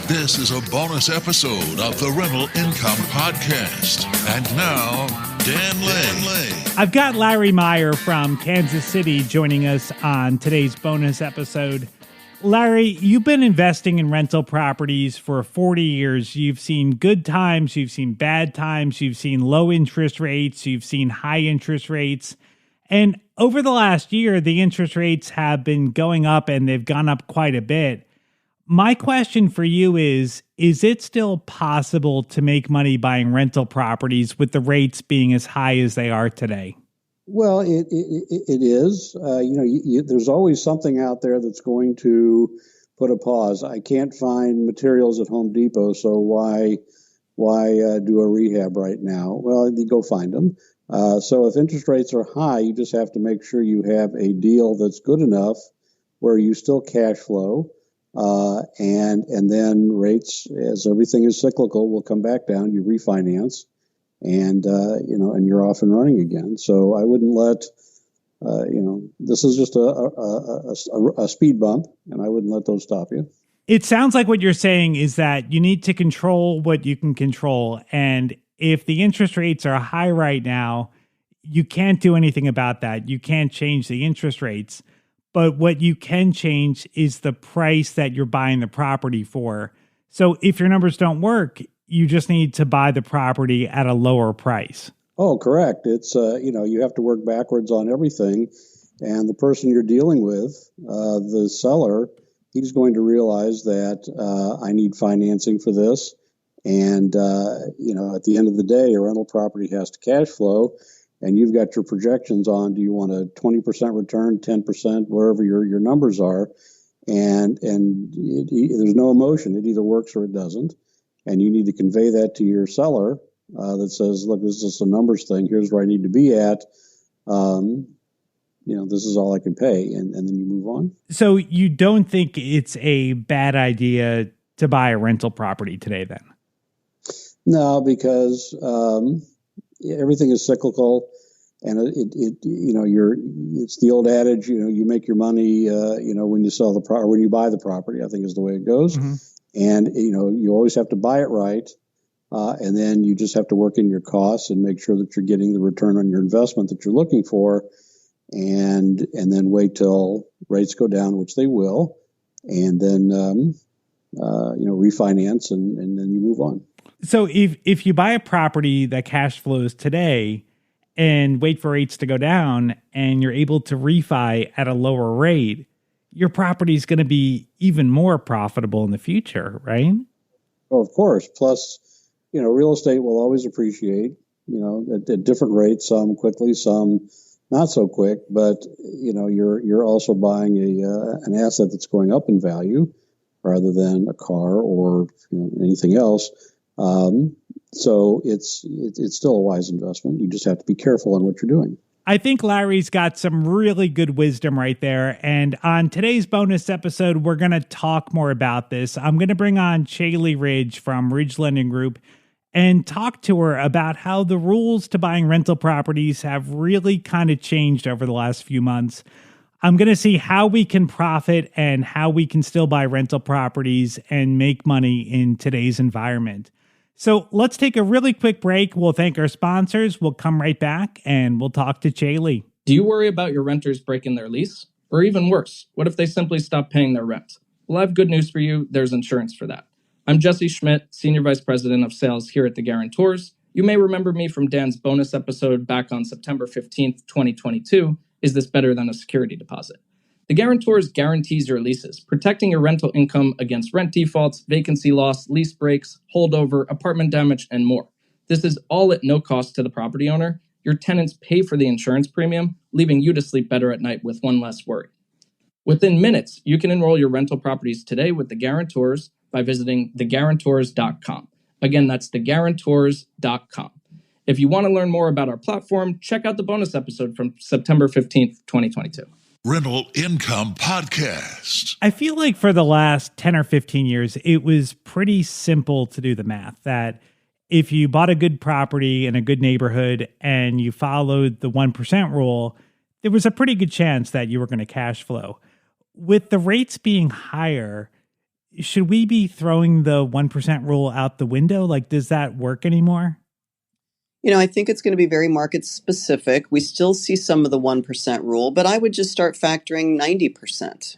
This is a bonus episode of the Rental Income Podcast. And now, Dan Lay. I've got Larry Myer from Kansas City joining us on today's bonus episode. Larry, you've been investing in rental properties for 40 years. You've seen good times, you've seen bad times, you've seen low interest rates, you've seen high interest rates. And over the last year, the interest rates have been going up and they've gone up quite a bit. My question for you is it still possible to make money buying rental properties with the rates being as high as they are today? Well, it is. There's always something out there that's going to put a pause. I can't find materials at Home Depot, so why do a rehab right now? Well, you go find them. So if interest rates are high, you just have to make sure you have a deal that's good enough where you still cash flow. And then rates, as everything is cyclical, will come back down. You refinance, and you're off and running again. So I wouldn't let, this is just a speed bump, and I wouldn't let those stop you. It sounds like what you're saying is that you need to control what you can control, and if the interest rates are high right now, you can't do anything about that. You can't change the interest rates. But what you can change is the price that you're buying the property for. So if your numbers don't work, you just need to buy the property at a lower price. Oh, correct. It's, you have to work backwards on everything. And the person you're dealing with, the seller, he's going to realize that I need financing for this. And, at the end of the day, a rental property has to cash flow. And you've got your projections on, do you want a 20% return, 10%, wherever your numbers are, and there's no emotion. It either works or it doesn't. And you need to convey that to your seller that says, look, this is just a numbers thing. Here's where I need to be at. This is all I can pay. And then you move on. So you don't think it's a bad idea to buy a rental property today then? No, because everything is cyclical, and it's the old adage, you make your money, when you sell when you buy the property, I think is the way it goes. Mm-hmm. And, you always have to buy it right. And then you just have to work in your costs and make sure that you're getting the return on your investment that you're looking for. And then wait till rates go down, which they will. And then, refinance and then you move on. So if you buy a property that cash flows today and wait for rates to go down and you're able to refi at a lower rate, your property is going to be even more profitable in the future, right? Oh, of course. Plus, real estate will always appreciate, at different rates, some quickly, some not so quick, but, you're also buying an asset that's going up in value rather than a car or anything else. So it's still a wise investment. You just have to be careful on what you're doing. I think Larry's got some really good wisdom right there. And on today's bonus episode, we're going to talk more about this. I'm going to bring on Chaylee Ridge from Ridge Lending Group and talk to her about how the rules to buying rental properties have really kind of changed over the last few months. I'm going to see how we can profit and how we can still buy rental properties and make money in today's environment. So let's take a really quick break. We'll thank our sponsors. We'll come right back and we'll talk to Chaylee. Do you worry about your renters breaking their lease? Or even worse, what if they simply stop paying their rent? Well, I have good news for you. There's insurance for that. I'm Jesse Schmidt, Senior Vice President of Sales here at The Guarantors. You may remember me from Dan's bonus episode back on September 15th, 2022. Is this better than a security deposit? The Guarantors guarantees your leases, protecting your rental income against rent defaults, vacancy loss, lease breaks, holdover, apartment damage, and more. This is all at no cost to the property owner. Your tenants pay for the insurance premium, leaving you to sleep better at night with one less worry. Within minutes, you can enroll your rental properties today with the Guarantors by visiting theguarantors.com. Again, that's theguarantors.com. If you want to learn more about our platform, check out the bonus episode from September 15th, 2022. Rental Income Podcast. I feel like for the last 10 or 15 years, it was pretty simple to do the math that if you bought a good property in a good neighborhood and you followed the 1% rule, there was a pretty good chance that you were going to cash flow. With the rates being higher, should we be throwing the 1% rule out the window? Like, does that work anymore? I think it's going to be very market specific. We still see some of the 1% rule, but I would just start factoring 90%.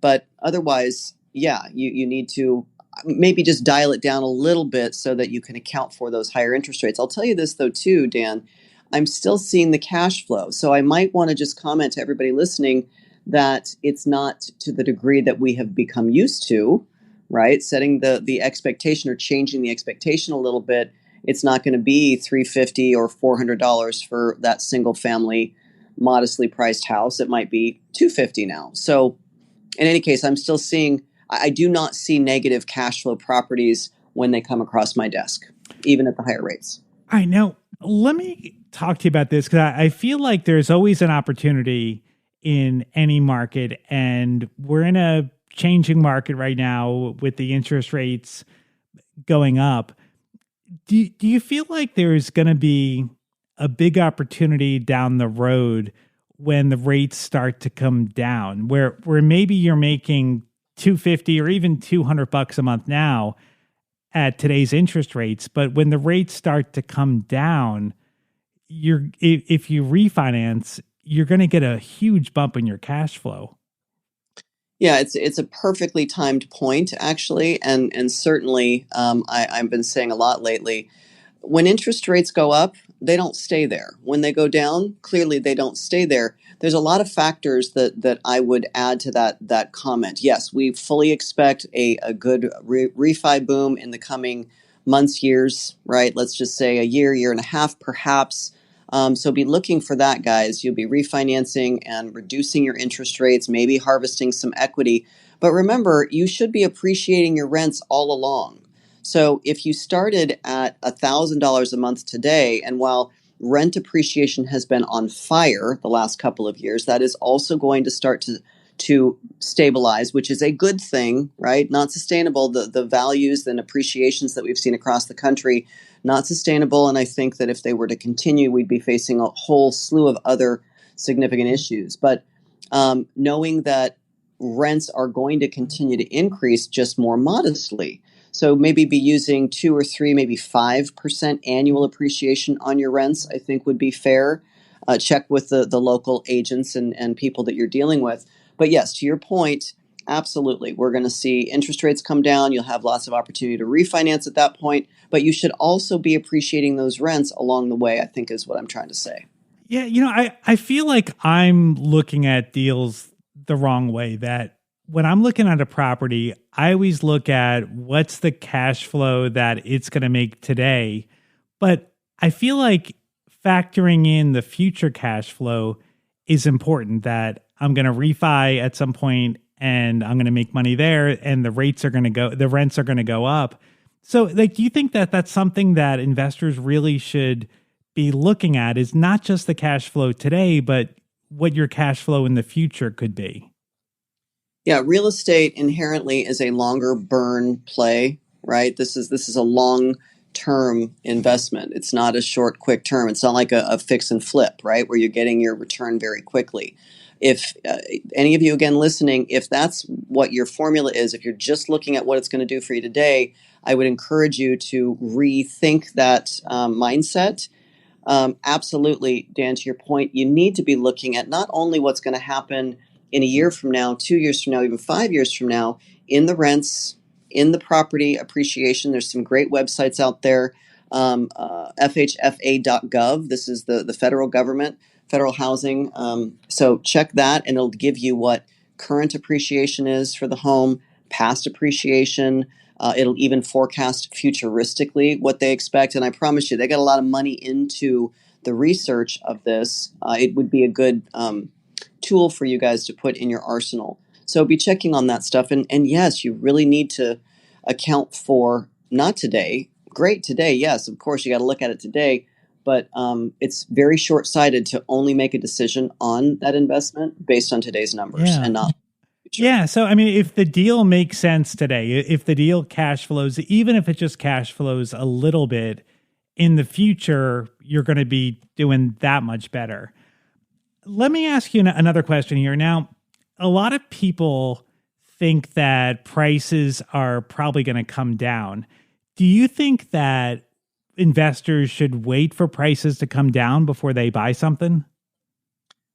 But otherwise, yeah, you need to maybe just dial it down a little bit so that you can account for those higher interest rates. I'll tell you this, though, too, Dan. I'm still seeing the cash flow. So I might want to just comment to everybody listening that it's not to the degree that we have become used to, right? Setting the expectation or changing the expectation a little bit. It's not going to be $350 or $400 for that single family modestly priced house. It might be $250 now. So in any case, I'm still seeing, I do not see negative cash flow properties when they come across my desk, even at the higher rates. All right. Now, let me talk to you about this because I feel like there's always an opportunity in any market, and we're in a changing market right now with the interest rates going up. Do you feel like there's going to be a big opportunity down the road when the rates start to come down, where maybe you're making $250 or even $200 a month now at today's interest rates, but when the rates start to come down, if you refinance, you're going to get a huge bump in your cash flow. Yeah, it's a perfectly timed point, actually, and certainly I've been saying a lot lately. When interest rates go up, they don't stay there. When they go down, clearly they don't stay there. There's a lot of factors that I would add to that comment. Yes, we fully expect a good refi boom in the coming months, years, right? Let's just say a year and a half, perhaps. So be looking for that, guys. You'll be refinancing and reducing your interest rates, maybe harvesting some equity. But remember, you should be appreciating your rents all along. So if you started at $1,000 a month today, and while rent appreciation has been on fire the last couple of years, that is also going to start to stabilize, which is a good thing, right? Not sustainable. The values and appreciations that we've seen across the country, not sustainable. And I think that if they were to continue, we'd be facing a whole slew of other significant issues. But knowing that rents are going to continue to increase just more modestly. So maybe be using 2 or 3, maybe 5% annual appreciation on your rents, I think would be fair. Check with the local agents and people that you're dealing with. But yes, to your point, absolutely. We're going to see interest rates come down. You'll have lots of opportunity to refinance at that point. But you should also be appreciating those rents along the way, I think is what I'm trying to say. Yeah, I feel like I'm looking at deals the wrong way, that when I'm looking at a property, I always look at what's the cash flow that it's going to make today. But I feel like factoring in the future cash flow is important, that I'm going to refi at some point and I'm going to make money there and the rents are going to go up. So like, do you think that that's something that investors really should be looking at, is not just the cash flow today, but what your cash flow in the future could be? Yeah, real estate inherently is a longer burn play, right? This is a long-term investment. It's not a short, quick term. It's not like a fix and flip, right, where you're getting your return very quickly. If any of you, again, listening, if that's what your formula is, if you're just looking at what it's going to do for you today, I would encourage you to rethink that mindset. Absolutely, Dan, to your point, you need to be looking at not only what's going to happen in a year from now, 2 years from now, even 5 years from now, in the rents, in the property appreciation. There's some great websites out there. FHFA.gov. This is the federal government, federal housing. So check that, and it'll give you what current appreciation is for the home, past appreciation. It'll even forecast futuristically what they expect. And I promise you, they got a lot of money into the research of this. It would be a good tool for you guys to put in your arsenal. So be checking on that stuff. And yes, you really need to account for, not today, great today, yes, of course, you got to look at it today, but it's very short-sighted to only make a decision on that investment based on today's numbers and not future. Yeah, so I mean, if the deal makes sense today, if the deal cash flows, even if it just cash flows a little bit, in the future, you're going to be doing that much better. Let me ask you another question here. Now, a lot of people think that prices are probably going to come down. Do you think that investors should wait for prices to come down before they buy something?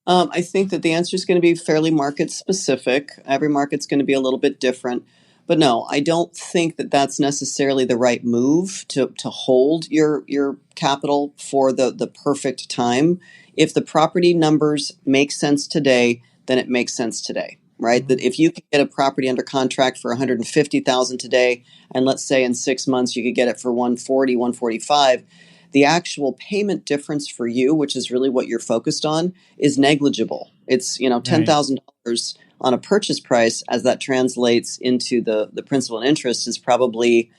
I think that the answer is going to be fairly market specific. Every market's going to be a little bit different. But no, I don't think that that's necessarily the right move to hold your capital for the perfect time. If the property numbers make sense today, then it makes sense today, right? That if you could get a property under contract for 150,000 today, and let's say in 6 months you could get it for 140, 145, the actual payment difference for you, which is really what you're focused on, is negligible. It's, $10,000 on a purchase price, as that translates into the principal and interest, is probably,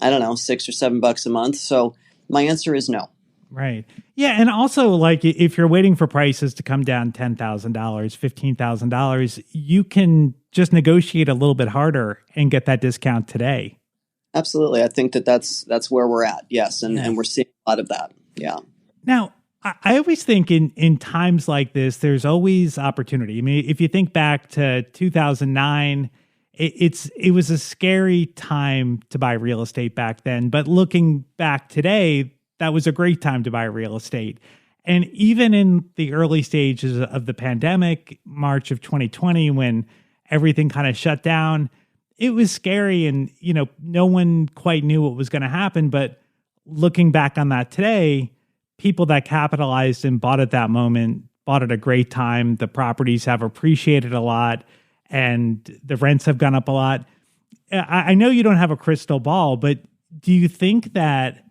I don't know, $6 or $7 a month. So my answer is no. Right. Yeah. And also, like, if you're waiting for prices to come down $10,000, $15,000, you can just negotiate a little bit harder and get that discount today. Absolutely. I think that's where we're at. Yes. And we're seeing a lot of that. Yeah. Now, I always think in times like this, there's always opportunity. I mean, if you think back to 2009, it was a scary time to buy real estate back then. But looking back today, that was a great time to buy real estate. And even in the early stages of the pandemic, March of 2020, when everything kind of shut down, it was scary, and no one quite knew what was going to happen. But looking back on that today, people that capitalized and bought at that moment bought at a great time. The properties have appreciated a lot, and the rents have gone up a lot. I know you don't have a crystal ball, but do you think that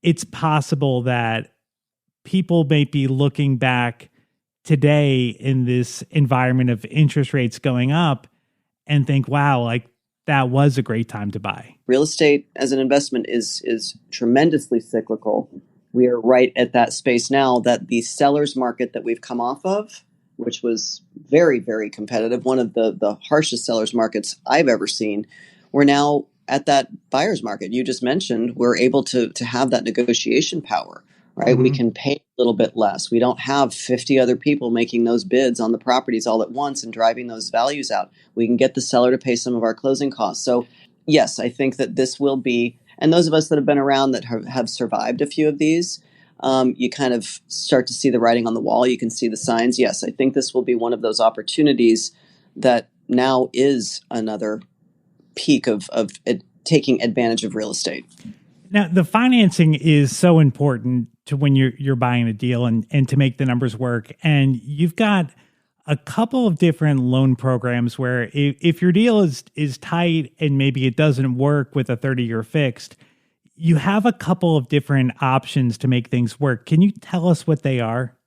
it's possible that people may be looking back today in this environment of interest rates going up and think, wow, like, that was a great time to buy? Real estate as an investment is tremendously cyclical. We are right at that space now that the seller's market that we've come off of, which was very, very competitive, one of the harshest seller's markets I've ever seen, we're now at that buyer's market. You just mentioned we're able to have that negotiation power, right? We can pay a little bit less. We don't have 50 other people making those bids on the properties all at once and driving those values out. We can get the seller to pay some of our closing costs. So yes, I think that this will be, and those of us that have been around that have survived a few of these, you kind of start to see the writing on the wall. You can see the signs. Yes, I think this will be one of those opportunities that now is another peak of taking advantage of real estate. Now, the financing is so important to when you're buying a deal and to make the numbers work. And you've got a couple of different loan programs where if your deal is tight and maybe it doesn't work with a 30-year fixed, you have a couple of different options to make things work. Can you tell us what they are?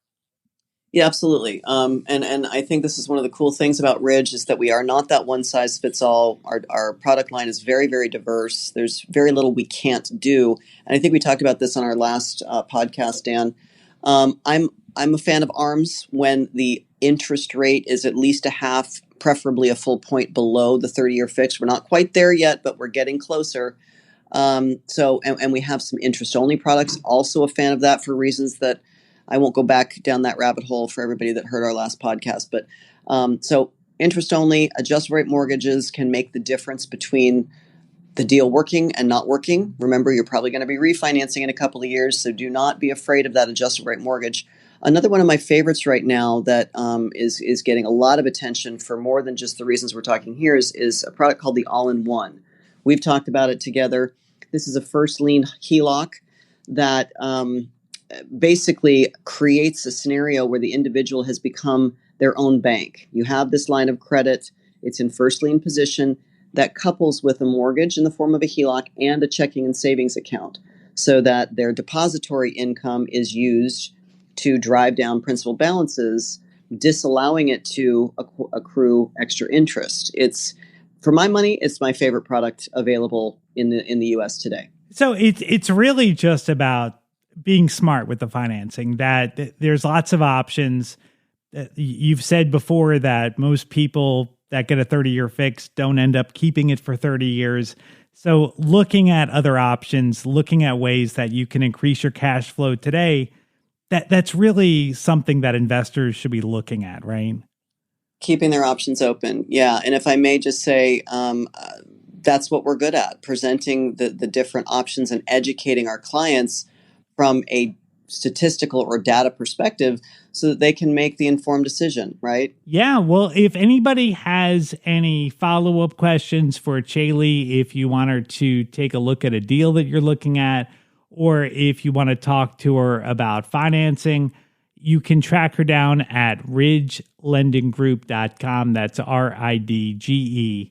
Yeah, absolutely. And I think this is one of the cool things about Ridge is that we are not that one size fits all. Our product line is very, very diverse. There's very little we can't do. And I think we talked about this on our last podcast, Dan. I'm a fan of ARMs when the interest rate is at least a half, preferably a full point below the 30-year fix. We're not quite there yet, but we're getting closer. So we have some interest-only products. Also a fan of that for reasons that I won't go back down that rabbit hole for everybody that heard our last podcast. But so interest-only, adjustable rate mortgages can make the difference between the deal working and not working. Remember, you're probably going to be refinancing in a couple of years, so do not be afraid of that adjustable rate mortgage. Another one of my favorites right now that is getting a lot of attention for more than just the reasons we're talking here is a product called the All-in-One. We've talked about it together. This is a first lien HELOC that basically creates a scenario where the individual has become their own bank. You have this line of credit. It's in first lien position that couples with a mortgage in the form of a HELOC and a checking and savings account so that their depository income is used to drive down principal balances, disallowing it to accrue extra interest. It's, for my money, it's my favorite product available in the U.S. today. So it's really just about being smart with the financing, that there's lots of options. You've said before that most people that get a 30-year fix don't end up keeping it for 30 years. So looking at other options, looking at ways that you can increase your cash flow today, that's really something that investors should be looking at, right? Keeping their options open. Yeah. And if I may just say, that's what we're good at, presenting the different options and educating our clients from a statistical or data perspective so that they can make the informed decision, right? Yeah, well, if anybody has any follow-up questions for Chaylee, if you want her to take a look at a deal that you're looking at, or if you want to talk to her about financing, you can track her down at ridgelendinggroup.com. That's RIDGE,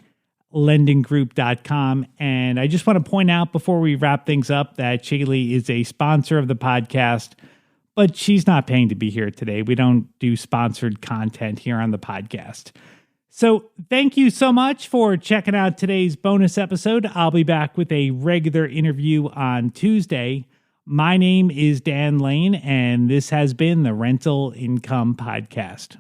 lendinggroup.com. And I just want to point out before we wrap things up that Chaylee is a sponsor of the podcast, but she's not paying to be here today. We don't do sponsored content here on the podcast. So thank you so much for checking out today's bonus episode. I'll be back with a regular interview on Tuesday. My name is Dan Lane, and this has been the Rental Income Podcast.